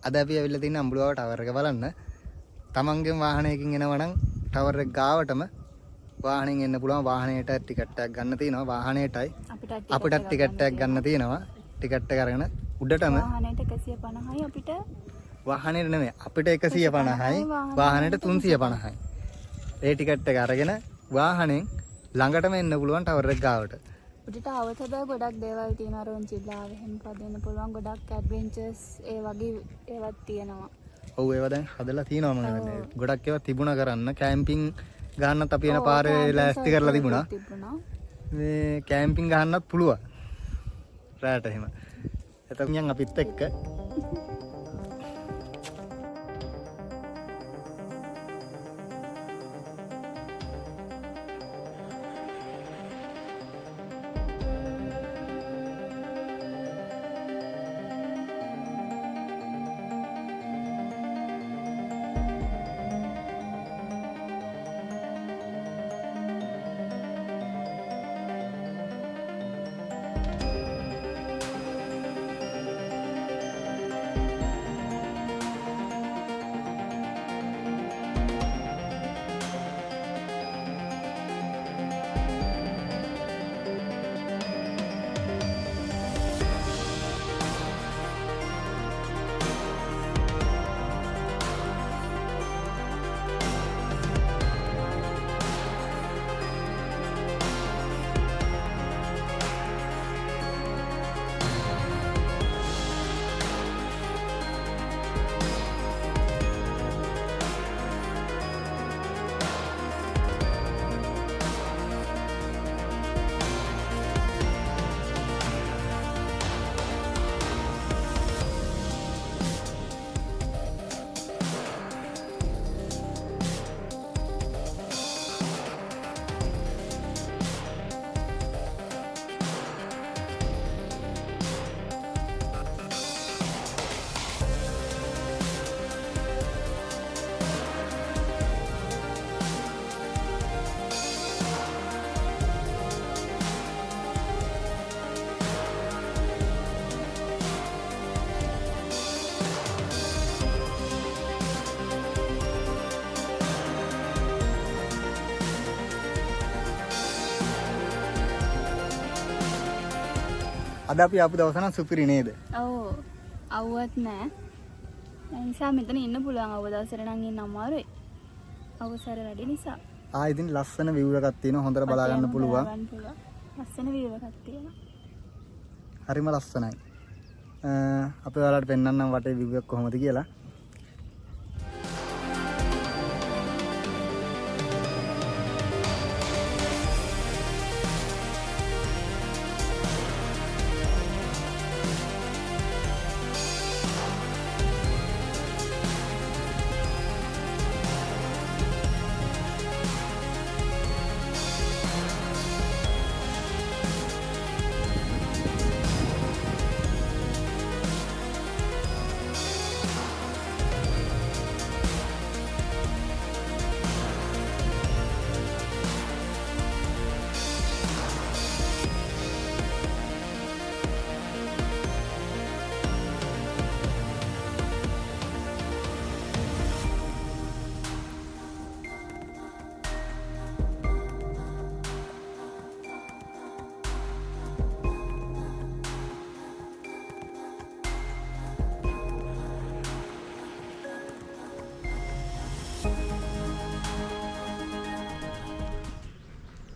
අද අපි ඇවිල්ලා තියෙන අඹුලුවාව ටවර් එක බලන්න. තමන්ගේ වාහනයකින් එනවා නම් ටවර් එක ගාවටම වාහනෙන් එන්න පුළුවන්. වාහනේට ටිකට් එකක් ගන්න තියෙනවා. වාහනේටයි අපිට ටිකට් එකක් ගන්න තියෙනවා. ටිකට් එක අරගෙන උඩටම වාහනේට 150යි අපිට. වාහනේට නෙමෙයි අපිට 150යි වාහනේට 350යි. ඒ ටිකට් එක අරගෙන වාහනෙන් ළඟටම එන්න පුළුවන් ටවර් එක ගාවට. උඩට આવත බෑ ගොඩක් දේවල් තියෙනවා රොන්චිල්ලාව එහෙම පදින්න පුළුවන් ගොඩක් ඇඩ්වෙන්චර්ස් ඒ වගේ ඒවත් තියෙනවා. ඔව් ඒවා දැන් හදලා තියෙනවා මම හිතන්නේ. ගොඩක් ඒවා තිබුණා කරන්න කැම්පින් ගහන්නත් අපි යන පාරේ ලෑස්ති කරලා තිබුණා. මේ කැම්පින් ගහන්නත් පුළුවන්. රාට එහෙම. එතකොට අපිත් එක්ක අද අපි ආපු දවස නම් සුපිරි නේද? ඔව්. අවුවත් නෑ. ඒ නිසා මෙතන ඉන්න පුළුවන් අවුව දවසට නම් ඉන්න අමාරුයි. අවසර වැඩි නිසා. ඉතින් ලස්සන view එකක් තියෙනවා. හොඳට බලා ගන්න පුළුවන්. ලස්සන view එකක් තියෙනවා. හරිම ලස්සනයි. අපි ඔයාලට පෙන්නන්නම් වටේ view එක කොහොමද කියලා.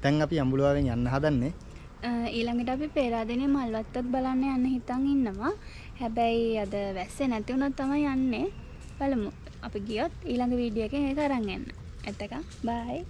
දැන් අපි අඹුලුවාවෙන් යන්න හදන්නේ. ඊළඟට අපි පේරාදෙණිය මල්වත්තත් බලන්න යන්න හිතන් ඉන්නවා. හැබැයි අද වැස්සේ නැති වුණොත් තමයි යන්නේ. බලමු. අපි ගියොත් ඊළඟ වීඩියෝ එකෙන් ඒක අරන් එන්න. එතකන් බයි.